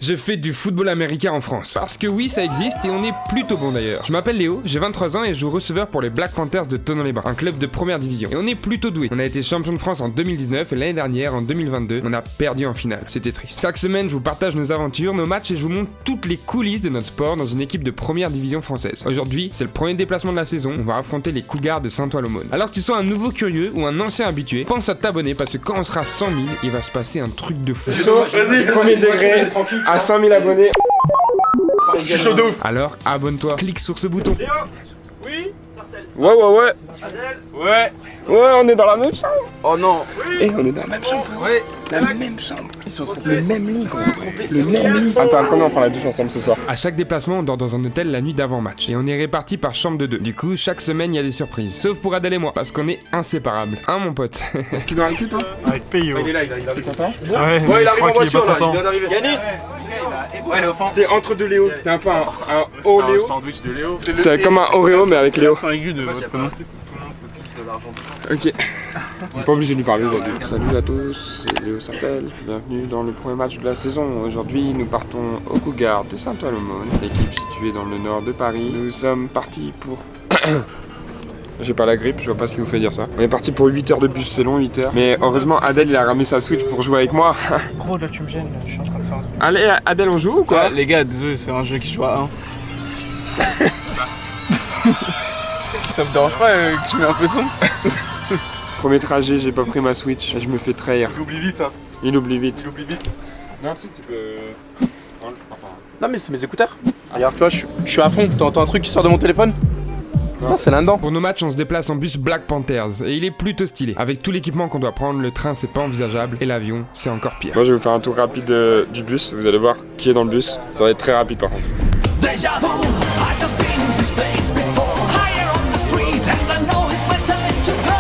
Je fais du football américain en France. Parce que oui, ça existe et on est plutôt bon d'ailleurs. Je m'appelle Léo, j'ai 23 ans et je joue receveur pour les Black Panthers de Thonon-les-Bains, un club de première division. Et on est plutôt doué. On a été champion de France en 2019 et l'année dernière, en 2022, on a perdu en finale. C'était triste. Chaque semaine, je vous partage nos aventures, nos matchs et je vous montre toutes les coulisses de notre sport dans une équipe de première division française. Aujourd'hui, c'est le premier déplacement de la saison. On va affronter les Cougars de Saint-Ouen-l'Aumône. Alors que tu sois un nouveau curieux ou un ancien habitué, pense à t'abonner parce que quand on sera 100 000, il va se passer un truc de fou. Vas-y, premier degré, à 100 000 abonnés. Je suis chaud de ouf. Alors, abonne-toi, clique sur ce bouton. Léo. Oui. Sartel. Ouais. Adèle. Ouais, on est dans la même chambre. Oh non. Et on est dans la même chambre. Ouais. La même chambre. Ils se retrouvent le même lit. Le même lit. Attends, comment on prend la douche ensemble ce soir? À chaque déplacement, on dort dans un hôtel la nuit d'avant-match. Et on est répartis par chambre de 2. Du coup, chaque semaine, il y a des surprises. Sauf pour Adèle et moi, parce qu'on est inséparables. Hein, mon pote? Tu dois avec lui, toi? Avec Payo. Il est là, il est content? Ouais, Ouais, il arrive en je crois qu'il est voiture pas là, il content. vient d'arriver. Yanis. Ouais, il est au fond. T'es entre deux Léo. T'es un peu un haut C'est un Léo. sandwich de Léo. C'est comme un Oreo, mais avec Léo. C'est aigu de votre prénom. Ok. On est pas obligé de lui parler aujourd'hui. Salut à tous, c'est Léo Sartel. Bienvenue dans le premier match de la saison. Aujourd'hui, nous partons au Cougars de Saint-Ouen-l'Aumône, équipe située dans le nord de Paris. Nous sommes partis pour... J'ai pas la grippe, je vois pas ce qui vous fait dire ça. On est parti pour 8 heures de bus, c'est long 8 heures. Mais heureusement, Adèle il a ramené sa Switch pour jouer avec moi. Gros, là tu me gênes, je suis en train de faire un truc. Allez, Adèle, on joue ou quoi? Les gars, désolé, c'est un jeu qui joue à 1. Ça me dérange pas que tu mets un peu son. Premier trajet, j'ai pas pris ma Switch et je me fais trahir. Il oublie vite, hein. Il oublie vite. Il oublie vite. Non, tu sais, tu peux... Non, mais c'est mes écouteurs. Regarde, tu vois, je suis à fond. T'entends un truc qui sort de mon téléphone? Non, c'est là-dedans. Pour nos matchs, on se déplace en bus Black Panthers. Et il est plutôt stylé. Avec tout l'équipement qu'on doit prendre, le train c'est pas envisageable. Et l'avion, c'est encore pire. Moi, je vais vous faire un tour rapide du bus. Vous allez voir qui est dans le bus. Ça va être très rapide par contre. Deja vu, I just been in this place before. Higher on the street, and I know it's my time to go.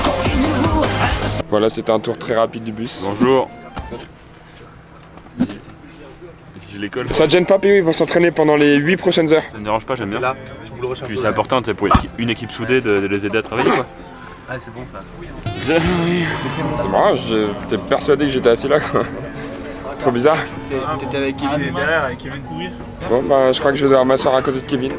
Calling you, and the Voilà, c'était un tour très rapide du bus. Bonjour. Si je l'école, Ça te gêne pas, Péo? Ils vont s'entraîner pendant les 8 prochaines heures. ça me dérange pas, j'aime bien. Là, tu me le recharges. Puis c'est important, tu sais, pour une équipe soudée de les aider à travailler quoi. Ah, c'est bon ça. C'est marrant, j'étais persuadé que j'étais assis là, quoi. Trop bizarre. T'étais avec Kevin derrière, avec Kevin courir. Bon, bah, je crois que je vais avoir ma soeur à côté de Kevin.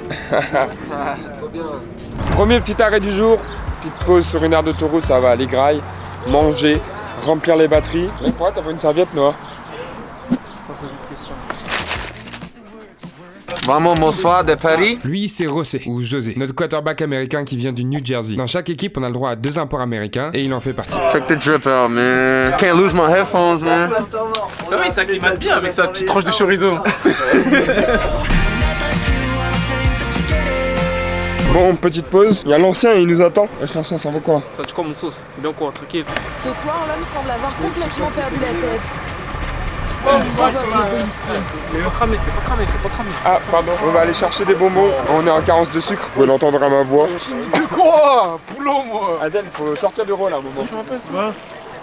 Premier petit arrêt du jour. Petite pause sur une aire d'autoroute, ça va, les grailles, manger, remplir les batteries. Mec, pourquoi t'as pas une serviette, Noah? Vraiment, bonsoir de Paris. Lui, c'est José, ou José, notre quarterback américain qui vient du New Jersey. Dans chaque équipe, on a le droit à 2 imports américains et il en fait partie. Check the drip out, man. Can't lose my headphones, man. Ça va, il s'acclimate bien avec sa petite tranche de chorizo. Bon, petite pause. Il y a l'ancien et il nous attend. Wesh, l'ancien, ça vaut quoi? Ça, tu crois mon sauce? Bien quoi, tranquille. Ce soir, l'homme semble avoir complètement perdu la tête. Il provoque les policiers. Fais pas cramer, fais pas cramer. Ah, pardon. On va aller chercher des bonbons. On est en carence de sucre. Vous pouvez l'entendre à ma voix. De quoi? Poulot, moi. Adèle, faut sortir du rôle à un moment. Je m'appelle ça.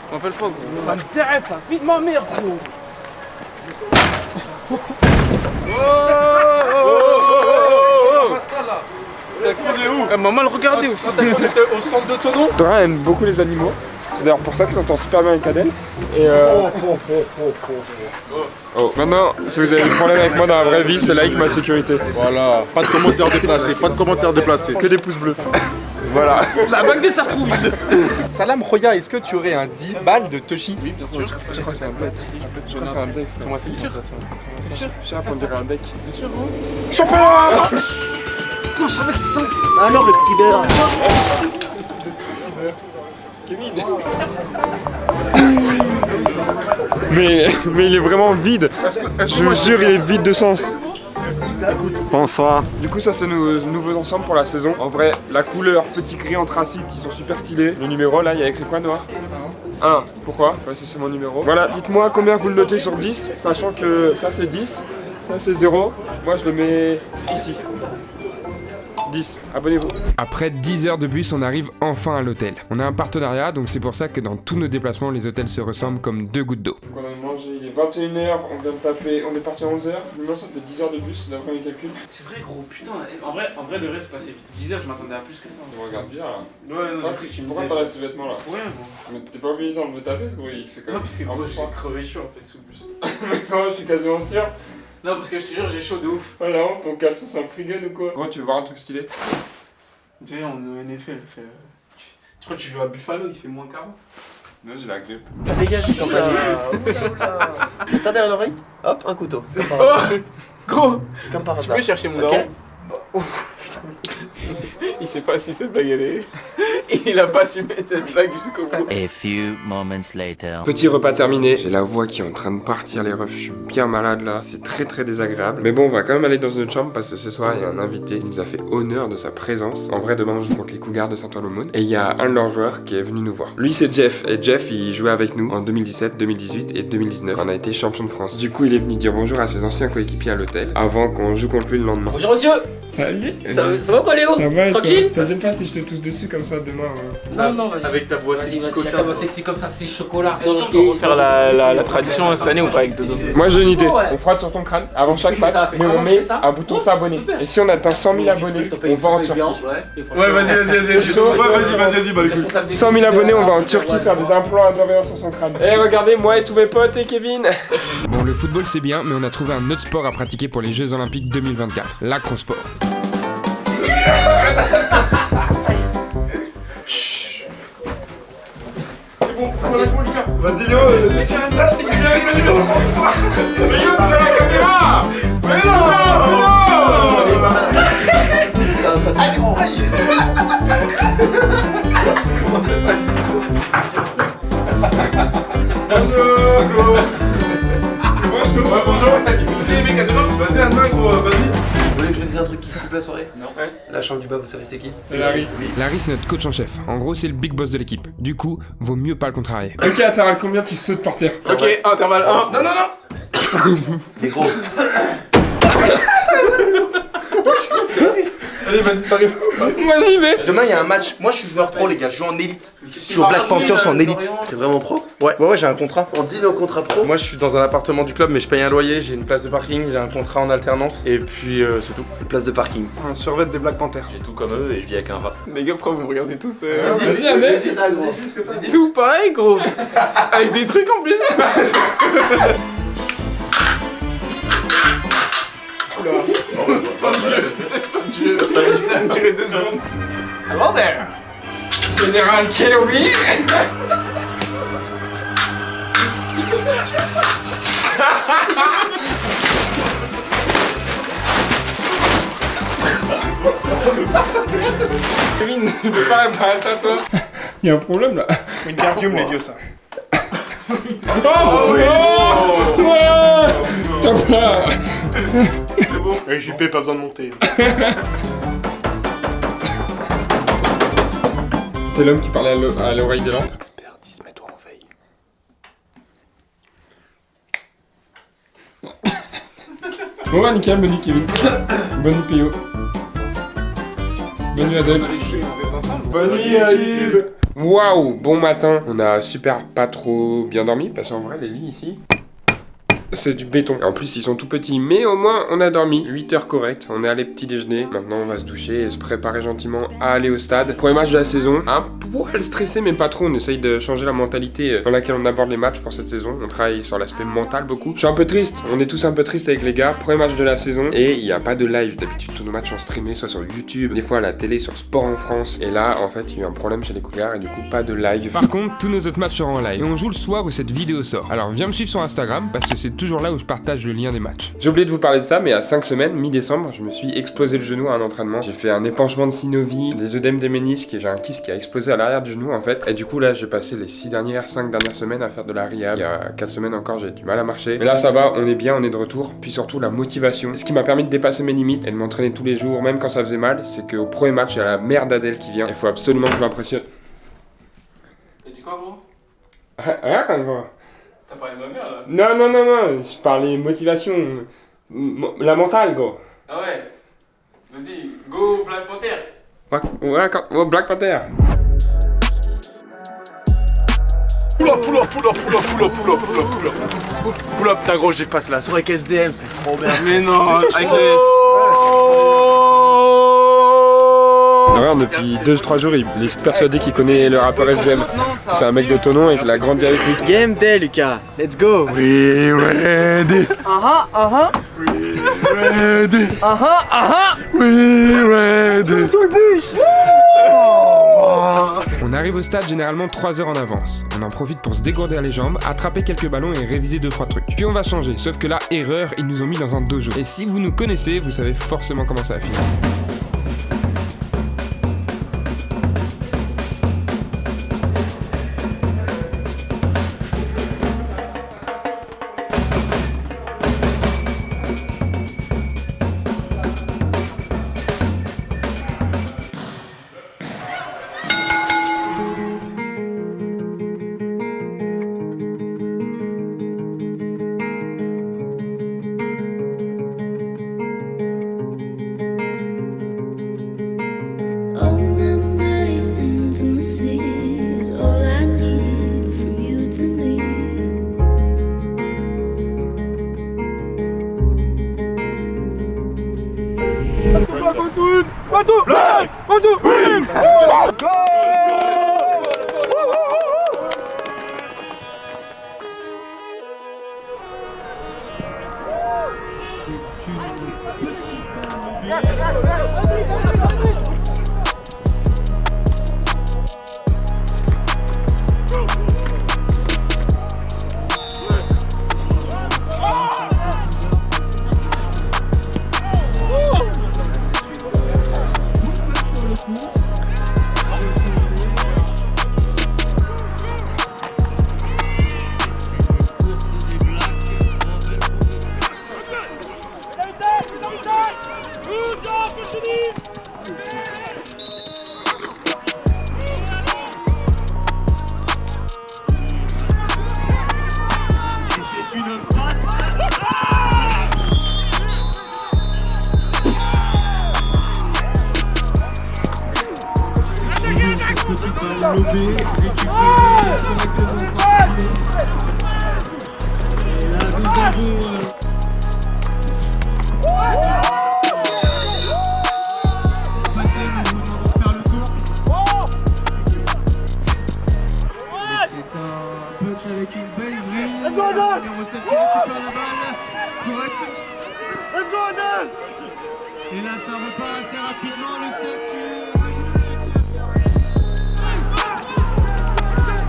Je m'appelle pas, gros. Ça me sert, ça. Vite ma mère, gros. T'as cru où? Elle m'a mal regardé aussi. T'as cru qu'on était au centre de Thonon? Dora aime beaucoup les animaux. C'est d'ailleurs pour ça qu'il s'entend super bien avec Adèle. Et Oh, maintenant, si vous avez des problèmes avec moi dans la vraie vie, c'est like ma sécurité. Voilà, pas de commentaires déplacés, pas de commentaires déplacés. Que des pouces bleus. Voilà. La bague de Sartrouville. Salam Roya, est-ce que tu aurais un 10 balles de Toshi? Oui, bien sûr. Je crois que c'est un bec. Je crois que c'est un deck. Moi, c'est sûr. Je sais pas, on dirait un deck. Alors, le petit beurre. Mais il est vraiment vide. Je vous jure, il est vide de sens. Bonsoir. Du coup, ça c'est nos nouveaux ensembles pour la saison. En vrai, la couleur petit gris anthracite, ils sont super stylés. Le numéro là, il y a écrit quoi, Noah? 1. Pourquoi? Parce que c'est mon numéro. Voilà, dites-moi combien vous le notez sur 10, sachant que ça c'est 10, ça c'est 0. Moi je le mets ici. 10, abonnez-vous. Après 10 heures de bus, on arrive enfin à l'hôtel. On a un partenariat, donc c'est pour ça que dans tous nos déplacements, les hôtels se ressemblent comme 2 gouttes d'eau. Donc on a mangé, il est 21h, on vient de taper, on est parti à 11h. Maintenant ça fait 10 heures de bus d'après mes calculs. C'est vrai, gros, putain. En vrai, de vrai, c'est passé vite. 10 heures, je m'attendais à plus que ça. On regarde bien là. Ouais, non, j'ai cru que tu me Pourquoi disais. t'enlèves tes vêtements là? Ouais, bon. Mais t'es pas obligé d'enlever ta veste, gros, il fait quand Non, même. parce que gros, j'ai crevé chaud en fait sous le bus. Mais comment je suis quasiment sûr? Non, parce que je te jure, j'ai chaud de ouf. Oh la honte, ton caleçon c'est un frigun ou quoi? Gros, tu veux voir un truc stylé? Tu sais, on est en effet, il fait. Tu crois que tu joues à Buffalo, il fait moins 40? Non, j'ai la grippe. Dégage, compagnie. Juste derrière l'oreille. Hop, un couteau. Gros, Comme par tu hasard. peux chercher mon Ok. daron? Il sait pas si cette blague elle est. Il a pas assumé cette blague jusqu'au bout. A few moments later. Petit repas terminé, j'ai la voix qui est en train de partir les refs, je suis bien malade là, c'est très très désagréable. Mais bon, on va quand même aller dans notre chambre parce que ce soir il y a un invité qui nous a fait honneur de sa présence. En vrai, demain on joue contre les Cougars de Saint-Ouen-l'Aumône et il y a un de leurs joueurs qui est venu nous voir. Lui c'est Jeff, et Jeff il jouait avec nous en 2017, 2018 et 2019 quand on a été champion de France. Du coup il est venu dire bonjour à ses anciens coéquipiers à l'hôtel avant qu'on joue contre lui le lendemain. Bonjour monsieur. Salut. Ça va quoi Léo? Ça va, Tranquille? Ça te gêne pas si je te tousse dessus comme ça demain? Non, vas-y. Avec ta voix Vas-y, sexy avec coach. ta voix sexy comme ça, c'est chocolat. Est-ce qu'on peut refaire la tradition cette année ou pas avec Dodo? Moi j'ai une idée, Ouais. on frotte sur ton crâne avant chaque match, Ça, c'est mais on comment je met fais ça un bouton Ouais, s'abonner. super. Et si on atteint 100 000 abonnés, on va en Turquie. Ouais, vas-y. chaud. Ouais, vas-y, bah écoute. 100 000 abonnés, on va en Turquie faire des implants à Dorian sur son crâne. Et regardez, moi et tous mes potes et Kevin. Bon, le football c'est bien, mais on a trouvé un autre sport à pratiquer pour les Jeux Olympiques 2024, l'acrosport. Vas-y, Léo, tiens, lâche les Mais yo, t'es dans la caméra. Mais Ça. Allez, bon, allez. Bonjour, vous avez mes cadeaux? Vas-y, un gros, vas-y. Vous voulez que je vous dise un truc qui coupe la soirée? Non. La chambre du bas, vous savez c'est qui? C'est Larry. Larry, c'est notre coach en chef. En gros, c'est le big boss de l'équipe. Du coup, vaut mieux pas le contrarier. Ok, intervalle combien tu sautes par terre? Ok, intervalle 1. Non. Les gros. Allez, vas-y, t'arrives. Moi j'y vais. Demain il y a un match. Moi je suis joueur pro les gars, je joue en élite. Je suis au Black Panthers en élite. T'es vraiment pro? Ouais, j'ai un contrat. On dit nos contrats pro. Moi, je suis dans un appartement du club, mais je paye un loyer, j'ai une place de parking, j'ai un contrat en alternance, et puis c'est tout. Place de parking. Un survêt des Black Panthers. J'ai tout comme eux et je vis avec un rat. Les gars, pourquoi vous me regardez tous Vas-y, Tout pareil, gros. Avec des trucs en plus. Ça a duré 2 secondes. Hello there. Général Kelly. Kevin, tu peux pas répondre à ça toi? Y'a un problème là. Wingardium Leviosa. Oh non. Top là. Avec JP, pas besoin de monter. T'es l'homme qui parlait à l'oreille des lampes. Expertise, mets-toi en veille. Bon bah nickel, bonne nuit Kevin. Bonne nuit PO. Bonne nuit Adèle. Vous êtes ensemble? Bonne nuit, Ayub. Waouh, bon matin. On a super pas trop bien dormi parce qu'en vrai les lits ici c'est du béton. En plus ils sont tout petits, mais au moins on a dormi 8 heures correctes. On est allé petit déjeuner. Maintenant on va se doucher et se préparer gentiment à aller au stade. Premier match de la saison. Un poil stressé mais pas trop. On essaye de changer la mentalité dans laquelle on aborde les matchs pour cette saison. On travaille sur l'aspect mental beaucoup. Je suis un peu triste. On est tous un peu tristes avec les gars. Premier match de la saison et il n'y a pas de live. D'habitude tous nos matchs sont streamés soit sur YouTube, des fois à la télé sur Sport en France. Et là en fait il y a eu un problème chez les Cougars et du coup pas de live. Par contre, tous nos autres matchs seront en live. Et on joue le soir où cette vidéo sort. Alors viens me suivre sur Instagram parce que c'est toujours là où je partage le lien des matchs. J'ai oublié de vous parler de ça, mais à 5 semaines, mi-décembre, je me suis explosé le genou à un entraînement. J'ai fait un épanchement de synovie, des œdèmes des ménisques et j'ai un kyste qui a explosé à l'arrière du genou en fait. Et du coup là, j'ai passé les 5 dernières semaines à faire de la rehab. Il y a 4 semaines encore, j'ai du mal à marcher. Mais là ça va, on est bien, on est de retour. Puis surtout la motivation. Ce qui m'a permis de dépasser mes limites et de m'entraîner tous les jours, même quand ça faisait mal, c'est qu'au premier match, il y a la mère d'Adèle qui vient. Il faut absolument que je m'impressionne. T'as dit quoi, gros? Rien gros. T'as parlé de ma mère là? Non, je parlais motivation. La mentale gros. Ah ouais? Vas-y, go Black Panther! Ouais, Black Panther. Pull up. Putain gros, j'ai passé la soirée avec SDM, c'est trop bien. Mais non, avec le Regarde, depuis 2-3 jours, il est persuadé qu'il connaît le rappeur SDM. C'est un mec de ton nom et qu'il a grandi avec lui. Game day, Lucas. Let's go. We ready. We ready. Tout le bus. On arrive au stade généralement 3 heures en avance. On en profite pour se dégourdir les jambes, attraper quelques ballons et réviser 2-3 trucs. Puis on va changer, sauf que là, erreur, ils nous ont mis dans un dojo. Et si vous nous connaissez, vous savez forcément comment ça va finir. Et là ça repart assez rapidement, le 7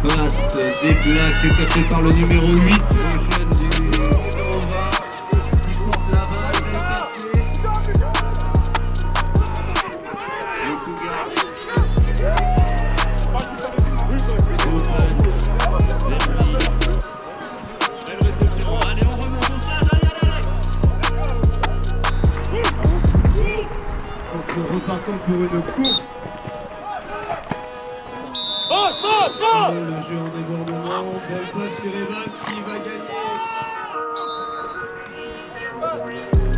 passe, déblaque, capté par le numéro 8, le jeune du numéro 20, qui porte la balle, allez on remonte au stage, allez. Repartons pour une course. Le jeu en débordement, belle passe sur Evans qui va gagner.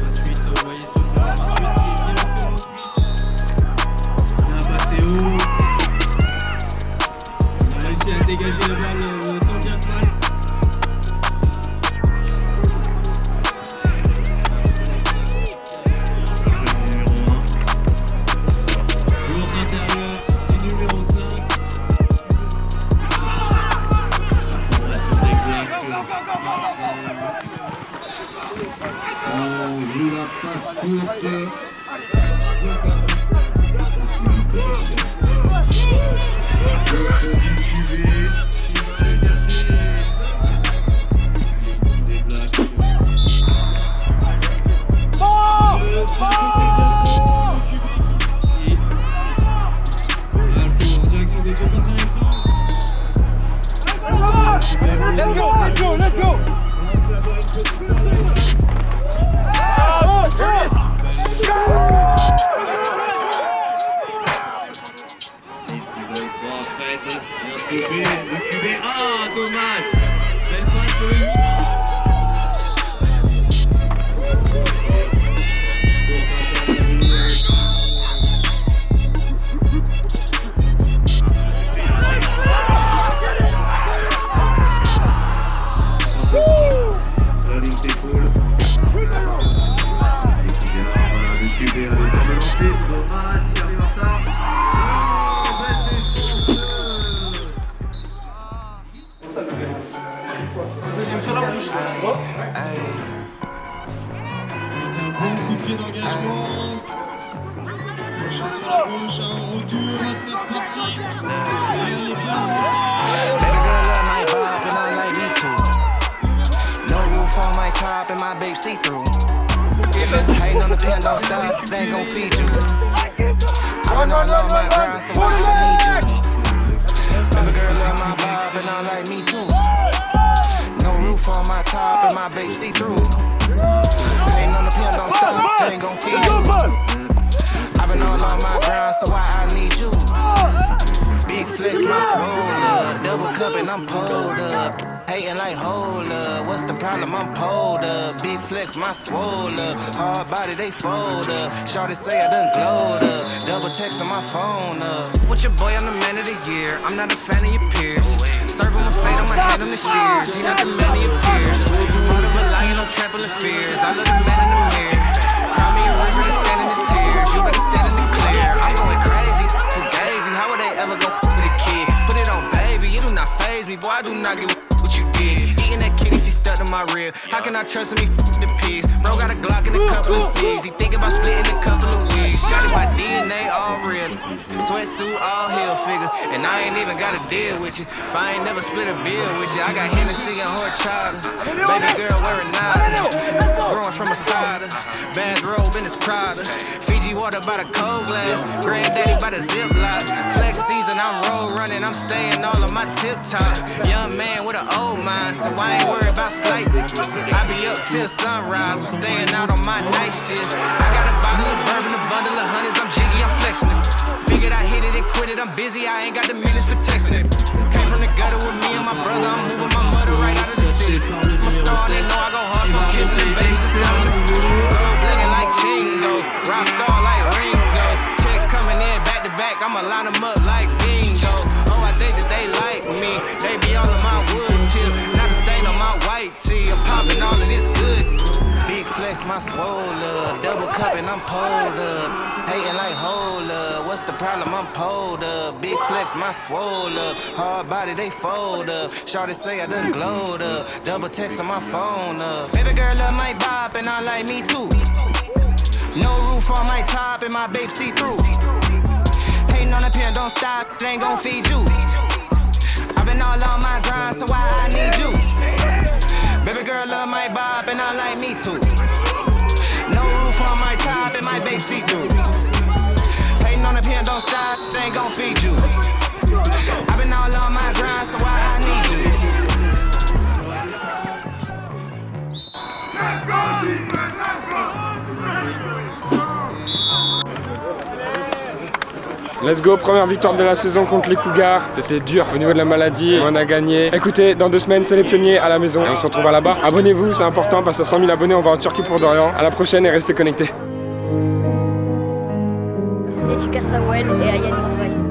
28, vous voyez ce point, 28 qui est directement bien passé haut. On a réussi à dégager la balle tant bien que mal. Let's go! pied d'engagement. Prochain retour à cette partie. Elle est bien. Baby girl love my vibe and I like me too. No roof on my top and my babe see through. Hating on the pen, don't stop, they ain't gon' feed you. I've been all on my grind, so why I need you? Baby girl love my vibe and I like me too. No roof on my top and my babe see through. Hating on the pen, don't stop, they ain't gon' feed you. I've been all on my grind, so why I need you? Big flex, my swole up. Double cup and I'm pulled up. Hating like hold up. What's the problem? I'm pulled up. Big flex, my swole up. Hard body, they fold up. Shorty say I done glowed up. Double text on my phone up. With your boy, I'm the man of the year. I'm not a fan of your peers. Serve him a fade on my head on the shears. He not the man of your peers. Heart of a lion, I'm trampling fears. I love the man in the mirror. Cry me a river to stand in the tears. You better stand in the clear. I'm going crazy, fugazi. How would they ever go with a kid? Put it on, baby. It do not faze me, boy. I do not give what you did. Eating that kitty, she stuck to my rib. How can I trust him? He the pigs. Bro got a Glock and a couple of C's. He think about splitting a couple of wigs. Shotted by DNA, all real. Sweatsuit, all heel figure. And I ain't even got to deal with you. If I ain't never split a bill with you, I got Hennessy and horchata. Baby girl wearing nada. Growing from a cider. Bad robe in his Prada. Fiji water by the cold glass. Granddaddy by the Ziploc. Flex season, I'm road running. I'm staying all on my tip top. Young man with an old mind, so I ain't worried about slight. I be up till sunrise. I'm staying out on my night shift. I got a bottle of bourbon, a bundle of hundreds. I'm jiggy, I'm flexing it. Figured I hit it and quit it. I'm busy, I ain't got the minutes for texting it. Came from the gutter with me and my brother. I'm moving my mother right out of the city. I'm a star, they know I go hard, so I'm kissing them babies and selling them. Gold blingin' like Chingo, rock star like Ringo. Checks coming in back to back, I'ma line them up like bingo. Oh, I think that they like me. They be all in my wood tip, not a stain on my white tee. I'm popping all of this good. Big flex, my swole up. Double cup and I'm pulled up. Hating like hold up. What's the problem? I'm pulled up. Big flex, my swole up. Hard body, they fold up. Shorty say I done glowed up. Double text on my phone up. Baby girl love my bop and I like me too. No roof on my top and my babe see through. Hating on the pen, don't stop, it ain't gon' feed you. I've been all on my grind, so why I need you? Baby girl love my bop and I like me too. No roof on my top and my babe see through. Hating on the pen, don't stop, it ain't gon' feed you. I've been all on my grind, so why I need you? Let's go, defense, let's go! Let's go, première victoire de la saison contre les Cougars. C'était dur au niveau de la maladie, on a gagné. Écoutez, dans 2 semaines, c'est les pionniers à la maison. Et on se retrouve là-bas. Abonnez-vous, c'est important, parce qu'à 100 000 abonnés, on va en Turquie pour Dorian. À la prochaine et restez connectés. C'est une dédicace à Wen et à Yannis Weiss.